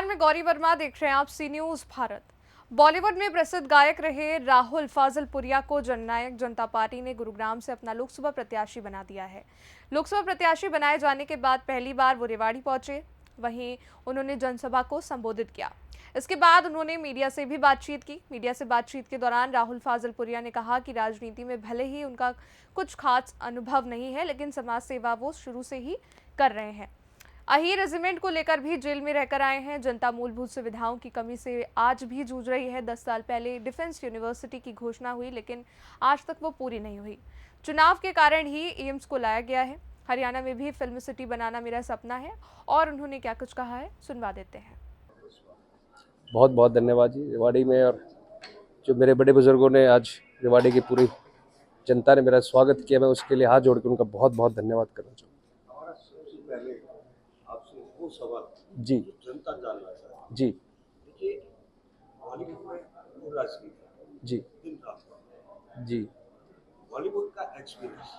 नमस्कार, मैं गौरी वर्मा। देख रहे हैं आप सी न्यूज़ भारत। बॉलीवुड में प्रसिद्ध गायक रहे राहुल फाजलपुरिया को जननायक जनता पार्टी ने गुरुग्राम से अपना लोकसभा प्रत्याशी बना दिया है। लोकसभा प्रत्याशी बनाए जाने के बाद पहली बार वो रेवाड़ी पहुंचे। वहीं उन्होंने जनसभा को संबोधित किया। इसके बाद उन्होंने मीडिया से भी बातचीत की। मीडिया से बातचीत के दौरान राहुल फाजलपुरिया ने कहा कि राजनीति में भले ही उनका कुछ खास अनुभव नहीं है, लेकिन समाज सेवा वो शुरू से ही कर रहे हैं। अहीर रेजिमेंट को लेकर भी जेल में रहकर आए हैं। जनता मूलभूत सुविधाओं की कमी से आज भी जूझ रही है। 10 साल पहले डिफेंस यूनिवर्सिटी की घोषणा हुई, लेकिन आज तक वो पूरी नहीं हुई। चुनाव के कारण ही एम्स को लाया गया है। हरियाणा में भी फिल्म सिटी बनाना मेरा सपना है। और उन्होंने क्या कुछ कहा है, सुनवा देते हैं। बहुत बहुत धन्यवाद जी। रेवाड़ी में और जो मेरे बड़े बुजुर्गों ने, आज रेवाड़ी की पूरी जनता ने मेरा स्वागत किया, मैं उसके लिए हाथ जोड़ के उनका बहुत बहुत धन्यवाद करना चाहूँगा। वो सवाल जी जनता जानना चाहती है। जी देखिए, बॉलीवुड में वो राजनीति जी दिन रात जी बॉलीवुड का एक्सपीरियंस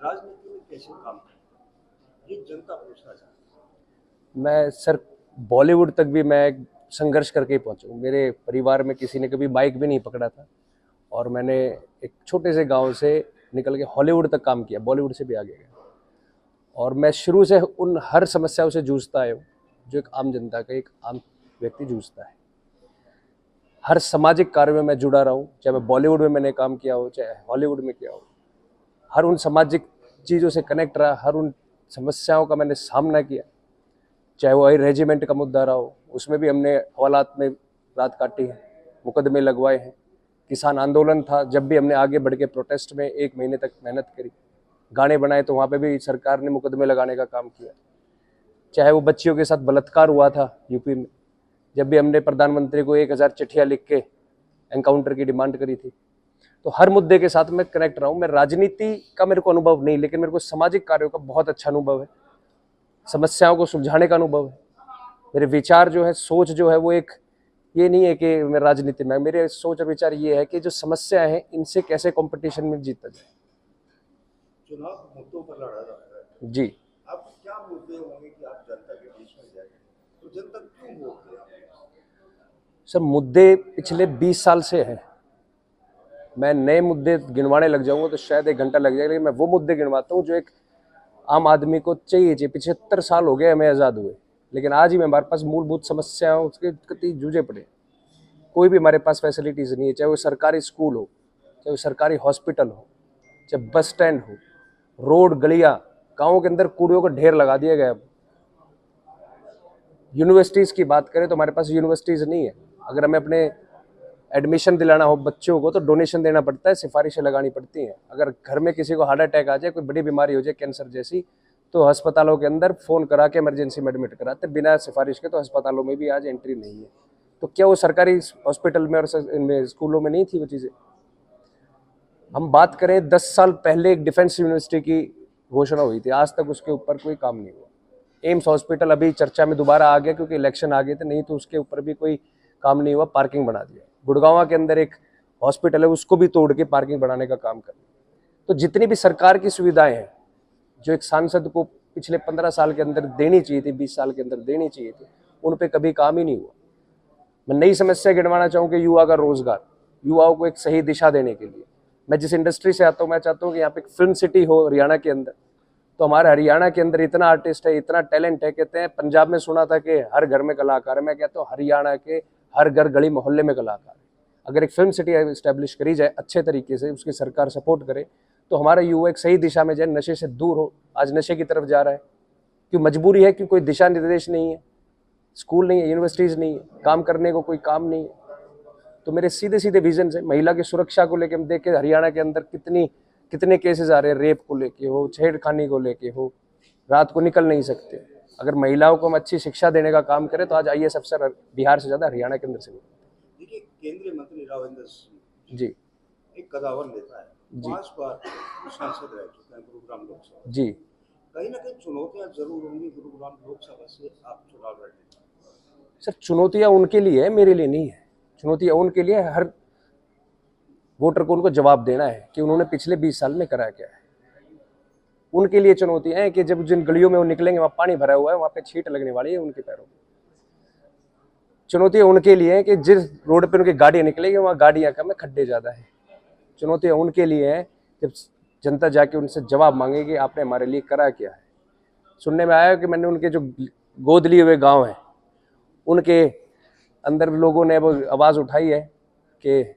राजनीति में कैसे काम करता है, ये जनता पूछना चाहती मैं सर बॉलीवुड तक भी मैं संघर्ष करके ही पहुंचा हूँ। मेरे परिवार में किसी ने कभी माइक भी नहीं पकड़ा था और मैंने एक छोटे से गांव से निकल के हॉलीवुड तक काम किया, बॉलीवुड से भी आगे गया। और मैं शुरू से उन हर समस्याओं से जूझता आया हूँ जो एक आम जनता का, एक आम व्यक्ति जूझता है। हर सामाजिक कार्य में मैं जुड़ा रहा हूँ, चाहे मैं बॉलीवुड में मैंने काम किया हो, चाहे हॉलीवुड में किया हो। हर उन सामाजिक चीज़ों से कनेक्ट रहा, हर उन समस्याओं का मैंने सामना किया। चाहे वो रेजिमेंट का मुद्दा रहा हो, उसमें भी हमने हवालात में रात काटी है, मुकदमे लगवाए हैं। किसान आंदोलन था, जब भी हमने आगे बढ़ के प्रोटेस्ट में 1 महीने तक मेहनत करी, गाने बनाए, तो वहाँ पे भी सरकार ने मुकदमे लगाने का काम किया। चाहे वो बच्चियों के साथ बलात्कार हुआ था यूपी में, जब भी हमने प्रधानमंत्री को 1000 चिट्ठियाँ लिख के एनकाउंटर की डिमांड करी थी। तो हर मुद्दे के साथ मैं कनेक्ट रहा हूँ। मैं राजनीति का मेरे को अनुभव नहीं, लेकिन मेरे को सामाजिक कार्यों का बहुत अच्छा अनुभव है, समस्याओं को सुलझाने का अनुभव है। मेरे विचार जो है, सोच जो है, वो एक ये नहीं है कि मैं राजनीति में, मेरे सोच और विचार ये है कि जो समस्याएं हैं इनसे कैसे कंपटीशन में जीता जाए। चुनाव मुद्दों पर लड़ा जा रहा है जी, अब क्या मुद्दे होंगे कि आप जनता के बीच में जाएंगे, तो जनता क्यों वोट देगी? सर मुद्दे पिछले 20 साल से हैं। मैं नए मुद्दे गिनवाने लग जाऊंगा तो शायद 1 घंटा लग जाएगा, लेकिन मैं वो मुद्दे गिनवाता हूँ जो एक आम आदमी को चाहिए। 75 साल हो गए हमें आज़ाद हुए, लेकिन आज ही में हमारे पास मूलभूत समस्याओं के प्रति जूझे पड़े। कोई भी हमारे पास फैसिलिटीज़ नहीं है, चाहे वो सरकारी स्कूल हो, चाहे वो सरकारी हॉस्पिटल हो, चाहे बस स्टैंड हो, रोड, गलियाँ, गाँव के अंदर कूड़ों का ढेर लगा दिया गया। यूनिवर्सिटीज़ की बात करें तो हमारे पास यूनिवर्सिटीज़ नहीं है। अगर हमें अपने एडमिशन दिलाना हो बच्चों को तो डोनेशन देना पड़ता है, सिफारिशें लगानी पड़ती हैं। अगर घर में किसी को हार्ट अटैक आ जाए, कोई बड़ी बीमारी हो जाए, कैंसर जैसी, तो अस्पतालों के अंदर फ़ोन करा के इमरजेंसी में एडमिट कराते, बिना सिफारिश के तो अस्पतालों में भी आज एंट्री नहीं है। तो क्या वो सरकारी हॉस्पिटल में और इनमें स्कूलों में नहीं थी वो चीज़ें? हम बात करें 10 साल पहले एक डिफेंस यूनिवर्सिटी की घोषणा हुई थी, आज तक उसके ऊपर कोई काम नहीं हुआ। एम्स हॉस्पिटल अभी चर्चा में दोबारा आ गया क्योंकि इलेक्शन आ गए थे, नहीं तो उसके ऊपर भी कोई काम नहीं हुआ। पार्किंग बना दिया। गुड़गांव के अंदर एक हॉस्पिटल है, उसको भी तोड़ के पार्किंग बनाने का काम कर। तो जितनी भी सरकार की सुविधाएं हैं जो एक सांसद को पिछले 15 साल के अंदर देनी चाहिए थी, 20 साल के अंदर देनी चाहिए थी, उन पे कभी काम ही नहीं हुआ। मैं नई समस्या गिनवाना चाहूँ कि युवा का रोजगार, युवाओं को एक सही दिशा देने के लिए मैं जिस इंडस्ट्री से आता हूँ, मैं चाहता हूँ कि यहाँ पे एक फिल्म सिटी हो हरियाणा के अंदर। तो हमारे हरियाणा के अंदर इतना आर्टिस्ट है, इतना टैलेंट है। कहते हैं पंजाब में सुना था कि हर घर में कलाकार है, मैं कहता हूँ हरियाणा के हर घर, गली, मोहल्ले में कलाकार है। अगर एक फिल्म सिटी इस्टेब्लिश करी जाए अच्छे तरीके से, उसकी सरकार सपोर्ट करे, तो हमारा युवा एक सही दिशा में जाए, नशे से दूर हो। आज नशे की तरफ जा रहा है, क्यों? मजबूरी है, क्यों? कोई दिशा निर्देश नहीं है, स्कूल नहीं है, यूनिवर्सिटीज़ नहीं है, काम करने को कोई काम नहीं है। तो मेरे सीधे सीधे विजन से महिला की सुरक्षा को लेकर हम देखें हरियाणा के अंदर कितने केसेस आ रहे हैं, रेप को लेके हो, छेड़खानी को लेके हो, रात को निकल नहीं सकते। अगर महिलाओं को हम अच्छी शिक्षा देने का काम करें तो आज IAS अफसर बिहार से ज़्यादा हरियाणा के अंदर से। देखिए, केंद्रीय मंत्री राघवेंद्र सिंह जी, एक कदावर नेता है, जी। 5 बार सांसद रह चुके हैं गुरुग्राम लोकसभा। जी कहीं ना कहीं चुनौतियां जरूर होंगी गुरुग्राम लोकसभा से आप चुनाव लड़ने। सर, चुनौतियाँ उनके लिए है, मेरे लिए नहीं है। चुनौतियाँ उनके लिए है, हर वोटर को उनको जवाब देना है कि उन्होंने पिछले 20 साल में करा क्या है। उनके लिए चुनौतियाँ हैं कि जब जिन गलियों में वो निकलेंगे वहाँ पानी भरा हुआ है, वहाँ पे छींट लगने वाली है उनके पैरों में। चुनौतियाँ उनके लिए है कि जिस रोड पे उनकी गाड़ियाँ निकलेगी वहाँ गाड़ियाँ कम है, खड्डे ज़्यादा है। चुनौतियाँ उनके लिए है जब जनता जाके उनसे जवाब मांगेगी आपने हमारे लिए करा क्या है। सुनने में आया कि मैंने उनके जो गोद लिए हुए गांव हैं उनके अंदर लोगों ने वो आवाज़ उठाई है कि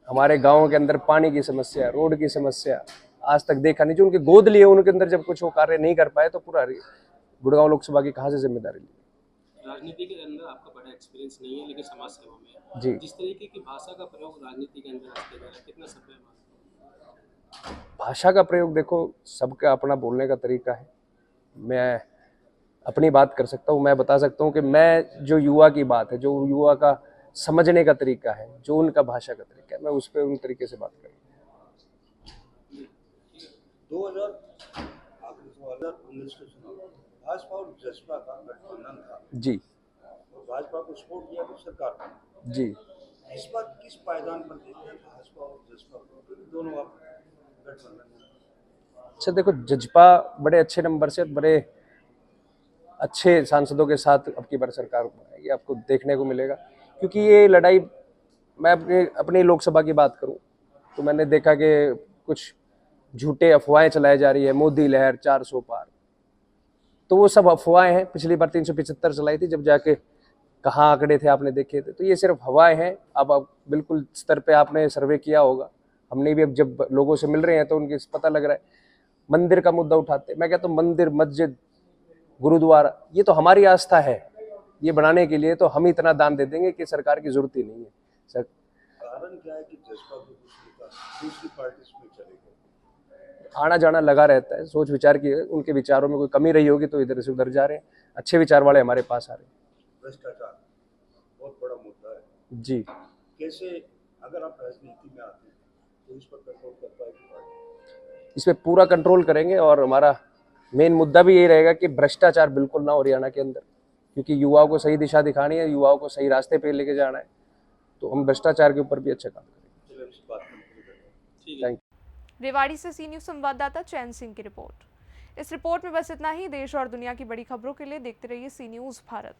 हमारे गाँव के अंदर पानी की समस्या, रोड की समस्या आज तक देखा नहीं। जो उनके गोद लिए उनके अंदर जब कुछ वो कार्य नहीं कर पाए तो पूरा गुड़गांव लोकसभा की कहाँ से जिम्मेदारी ली। राजनीति के अंदर आपका बड़ा एक्सपीरियंस नहीं है, लेकिन समाज सेवा में है। जी। जिस तरीके की भाषा का प्रयोग राजनीति के अंदर रखते जा रहा है, कितना सभ्य मानते हैं? भाषा का प्रयोग देखो सबका अपना बोलने का तरीका है। मैं अपनी बात कर सकता हूँ, मैं बता सकता हूँ कि मैं जो युवा की बात है, जो युवा का समझने का तरीका है, जो उनका भाषा का तरीका है, मैं उस पर उन तरीके से बात करूँ। 2019 के चुनाव भाजपा और जसपा का गठबंधन था जी और भाजपा को सपोर्ट किया तो सरकार बनी। जी। इस बार किस पायदान पर देखते हैं भाजपा और जसपा को, क्योंकि दोनों आप गठबंधन में। अच्छा देखो, जजपा बड़े अच्छे नंबर से बड़े अच्छे सांसदों के साथ अब की बार सरकार बनाएगी, आपको देखने को मिलेगा। क्योंकि ये लड़ाई, मैं अपनी लोकसभा की बात करूं तो मैंने देखा कि कुछ झूठे अफवाहें चलाई जा रही है, मोदी लहर 400 पार, तो वो सब अफवाहें हैं। पिछली बार 375 चलाई थी, जब जाके कहाँ आंकड़े थे आपने देखे थे, तो ये सिर्फ हवाएं हैं। अब बिल्कुल स्तर पे आपने सर्वे किया होगा, हमने भी अब जब लोगों से मिल रहे हैं तो उनके पता लग रहा है। मंदिर का मुद्दा उठाते, मैं कहता हूँ मंदिर, मस्जिद, गुरुद्वारा, ये तो हमारी आस्था है। ये बनाने के लिए तो हम इतना दान दे देंगे कि सरकार की जरूरत ही नहीं है। सर, कारण क्या है कि जसपा को दूसरी पार्टी में चले गए? आना जाना लगा रहता है, सोच विचार की है, उनके विचारों में कोई कमी रही होगी तो इधर से उधर जा रहे हैं। अच्छे विचार वाले हमारे पास आ रहे हैं। भ्रष्टाचार बहुत बड़ा मुद्दा है जी। कैसे, अगर आप राजनीति में आते हैं तो इस पर कंट्रोल कर पाएगी पार्टी? इस पे पूरा कंट्रोल करेंगे और हमारा मेन मुद्दा भी यही रहेगा कि भ्रष्टाचार बिल्कुल ना हो हरियाणा के अंदर, क्योंकि युवाओं को सही दिशा दिखानी है, युवाओं को सही रास्ते पे लेके जाना है, तो हम भ्रष्टाचार के ऊपर भी अच्छा काम करेंगे। चलिए हमसे बात करते हैं। ठीक है। Thank you. रेवाड़ी से सी न्यूज़ संवाददाता चैन सिंह की रिपोर्ट। इस रिपोर्ट में बस इतना ही। देश और दुनिया की बड़ी खबरों के लिए देखते रहिए सी न्यूज़ भारत।